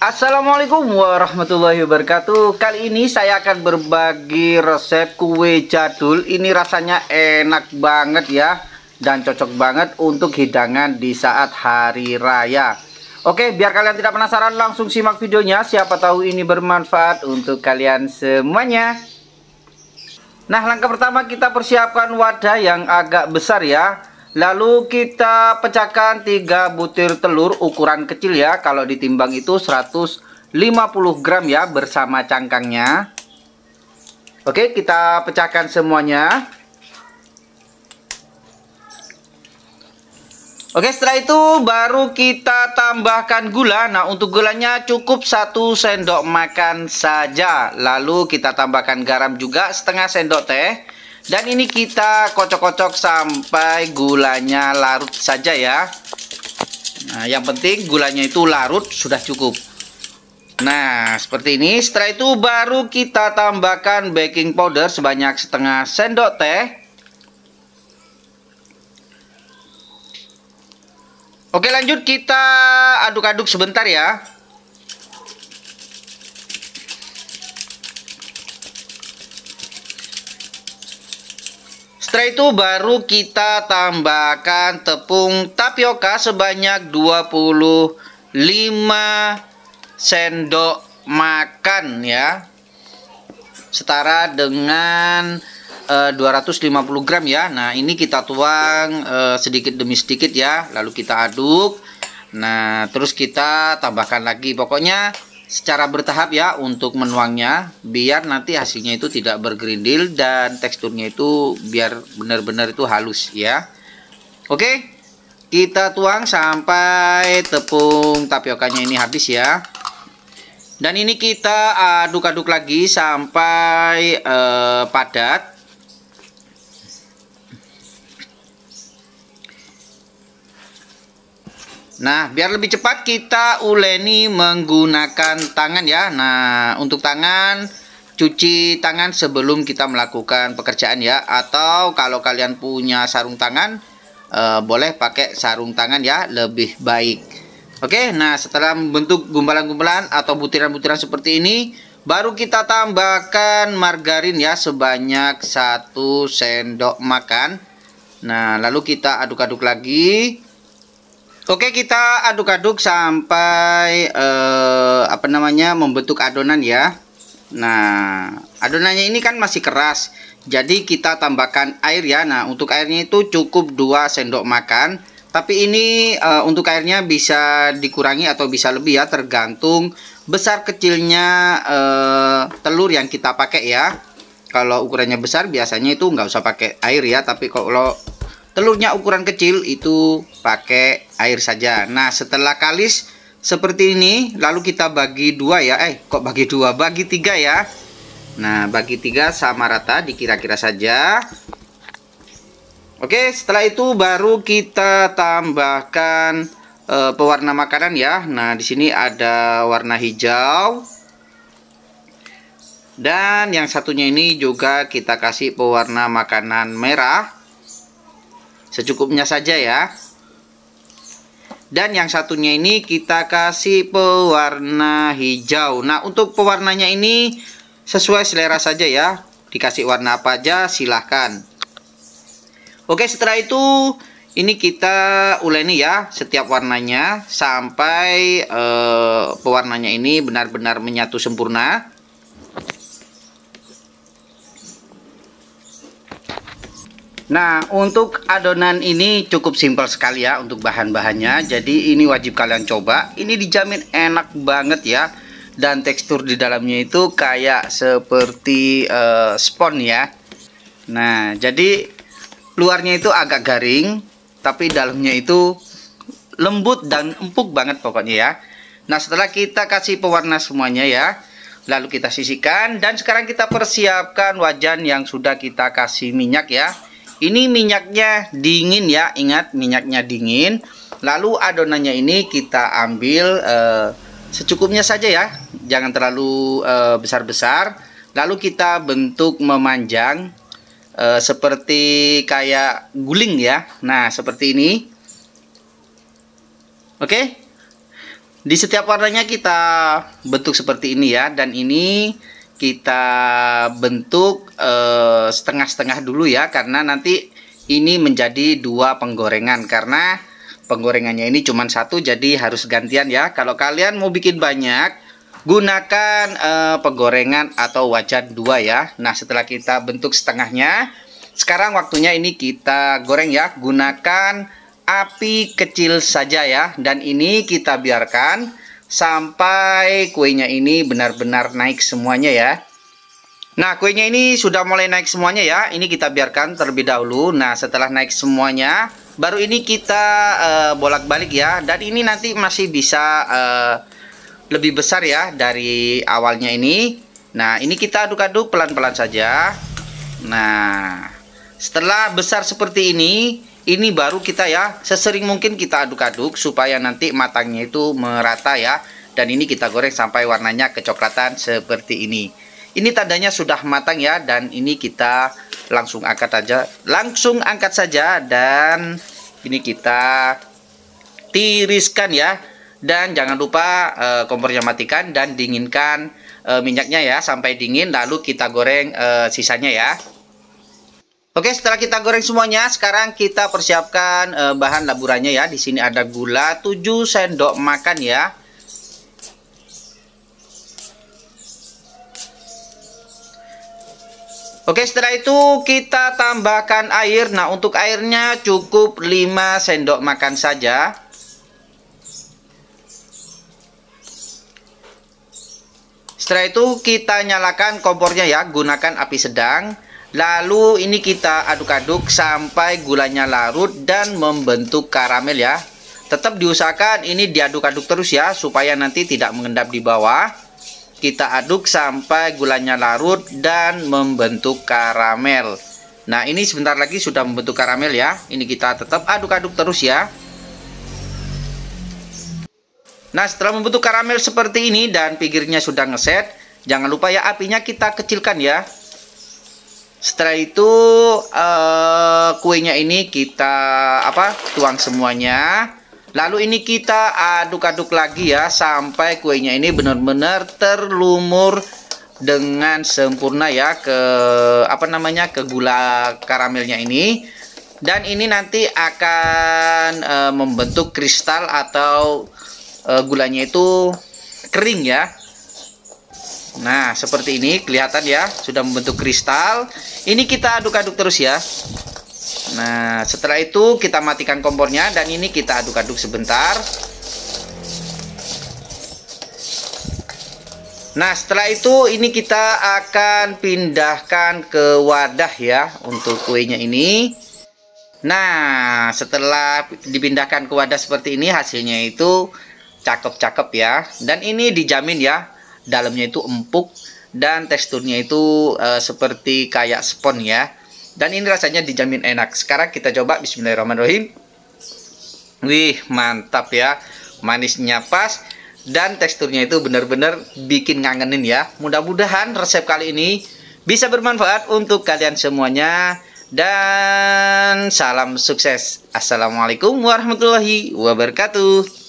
Assalamualaikum warahmatullahi wabarakatuh. Kali ini saya akan berbagi resep kue jadul. Ini rasanya enak banget ya, dan cocok banget untuk hidangan di saat hari raya. Oke, biar kalian tidak penasaran, langsung simak videonya. Siapa tahu ini bermanfaat untuk kalian semuanya. Nah, langkah pertama kita persiapkan wadah yang agak besar ya. Lalu kita pecahkan 3 butir telur ukuran kecil ya. Kalau ditimbang itu 150 gram ya bersama cangkangnya. Oke, kita pecahkan semuanya. Oke, setelah itu baru kita tambahkan gula. Nah, untuk gulanya cukup 1 sendok makan saja. Lalu kita tambahkan garam juga setengah sendok teh. Dan ini kita kocok-kocok sampai gulanya larut saja ya. Nah, yang penting gulanya itu larut sudah cukup. Nah, seperti ini. Setelah itu baru kita tambahkan baking powder sebanyak setengah sendok teh. Oke, lanjut kita aduk-aduk sebentar ya. Setelah itu baru kita tambahkan tepung tapioka sebanyak 25 sendok makan ya. Setara dengan 250 gram ya. Nah, ini kita tuang sedikit demi sedikit ya. Lalu kita aduk. Nah, terus kita tambahkan lagi. Pokoknya secara bertahap ya untuk menuangnya, biar nanti hasilnya itu tidak bergerindil dan teksturnya itu biar benar-benar itu halus ya. Oke, kita tuang sampai tepung tapiokanya ini habis ya. Dan ini kita aduk-aduk lagi sampai padat. Nah, biar lebih cepat kita uleni menggunakan tangan ya. Nah, untuk tangan, cuci tangan sebelum kita melakukan pekerjaan ya. Atau kalau kalian punya sarung tangan, boleh pakai sarung tangan ya, lebih baik. Oke, nah setelah membentuk gumpalan-gumpalan atau butiran-butiran seperti ini, baru kita tambahkan margarin ya sebanyak 1 sendok makan. Nah, lalu kita aduk-aduk lagi. Oke, kita aduk-aduk sampai membentuk adonan ya. Nah, adonannya ini kan masih keras, jadi kita tambahkan air ya. Nah, untuk airnya itu cukup 2 sendok makan. Tapi ini untuk airnya bisa dikurangi atau bisa lebih ya, tergantung besar kecilnya telur yang kita pakai ya. Kalau ukurannya besar biasanya itu nggak usah pakai air ya, tapi kalau telurnya ukuran kecil itu pakai air saja. Nah, setelah kalis seperti ini, lalu kita bagi 2 ya. Bagi 2? Bagi 3 ya. Nah, bagi 3 sama rata, dikira-kira saja. Oke, setelah itu baru kita tambahkan pewarna makanan ya. Nah, di sini ada warna hijau. Dan yang satunya ini juga kita kasih pewarna makanan merah. Secukupnya saja ya. Dan yang satunya ini kita kasih pewarna hijau. Nah, untuk pewarnanya ini sesuai selera saja ya. Dikasih warna apa aja silahkan. Oke, setelah itu ini kita uleni ya setiap warnanya sampai pewarnanya ini benar-benar menyatu sempurna. Nah, untuk adonan ini cukup simpel sekali ya untuk bahan-bahannya. Jadi ini wajib kalian coba. Ini dijamin enak banget ya. Dan tekstur di dalamnya itu kayak seperti spons ya. Nah, jadi luarnya itu agak garing, tapi dalamnya itu lembut dan empuk banget pokoknya ya. Nah, setelah kita kasih pewarna semuanya ya, lalu kita sisihkan. Dan sekarang kita persiapkan wajan yang sudah kita kasih minyak ya. Ini minyaknya dingin ya, ingat minyaknya dingin. Lalu adonannya ini kita ambil secukupnya saja ya, jangan terlalu besar-besar. Lalu kita bentuk memanjang seperti kayak guling ya. Nah, seperti ini. Oke. Di setiap warnanya kita bentuk seperti ini ya, dan ini kita bentuk setengah-setengah dulu ya, karena nanti ini menjadi dua penggorengan, karena penggorengannya ini cuma satu, jadi harus gantian ya. Kalau kalian mau bikin banyak, gunakan penggorengan atau wajan dua ya. Nah, setelah kita bentuk setengahnya, sekarang waktunya ini kita goreng ya. Gunakan api kecil saja ya, dan ini kita biarkan sampai kuenya ini benar-benar naik semuanya ya. Nah, kuenya ini sudah mulai naik semuanya ya. Ini kita biarkan terlebih dahulu. Nah, setelah naik semuanya, baru ini kita bolak-balik ya. Dan ini nanti masih bisa lebih besar ya dari awalnya ini. Nah, ini kita aduk-aduk pelan-pelan saja. Nah, setelah besar seperti ini baru kita ya sesering mungkin kita aduk-aduk supaya nanti matangnya itu merata ya. Dan ini kita goreng sampai warnanya kecoklatan seperti ini. Ini tandanya sudah matang ya, dan ini kita langsung angkat saja, dan ini kita tiriskan ya. Dan jangan lupa kompornya matikan dan dinginkan minyaknya ya sampai dingin, lalu kita goreng sisanya ya. Oke, setelah kita goreng semuanya, sekarang kita persiapkan bahan laburannya ya. Di sini ada gula 7 sendok makan ya. Oke, setelah itu kita tambahkan air. Nah, untuk airnya cukup 5 sendok makan saja. Setelah itu kita nyalakan kompornya ya, gunakan api sedang. Lalu ini kita aduk-aduk sampai gulanya larut dan membentuk karamel ya. Tetap diusahakan ini diaduk-aduk terus ya, supaya nanti tidak mengendap di bawah. Kita aduk sampai gulanya larut dan membentuk karamel. Nah, ini sebentar lagi sudah membentuk karamel ya. Ini kita tetap aduk-aduk terus ya. Nah, setelah membentuk karamel seperti ini dan pinggirnya sudah ngeset, jangan lupa ya apinya kita kecilkan ya. Setelah itu kuenya ini kita tuang semuanya. Lalu ini kita aduk-aduk lagi ya sampai kuenya ini benar-benar terlumur dengan sempurna ya ke ke gula karamelnya ini. Dan ini nanti akan membentuk kristal atau gulanya itu kering ya. Nah, seperti ini kelihatan ya, sudah membentuk kristal. Ini kita aduk-aduk terus ya. Nah, setelah itu kita matikan kompornya dan ini kita aduk-aduk sebentar. Nah, setelah itu ini kita akan pindahkan ke wadah ya untuk kuenya ini. Nah, setelah dipindahkan ke wadah seperti ini, hasilnya itu cakep-cakep ya. Dan ini dijamin ya, dalamnya itu empuk dan teksturnya itu seperti kayak spon ya. Dan ini rasanya dijamin enak. Sekarang kita coba, bismillahirrahmanirrahim. Wih, mantap ya. Manisnya pas dan teksturnya itu benar-benar bikin ngangenin ya. Mudah-mudahan resep kali ini bisa bermanfaat untuk kalian semuanya. Dan salam sukses. Assalamualaikum warahmatullahi wabarakatuh.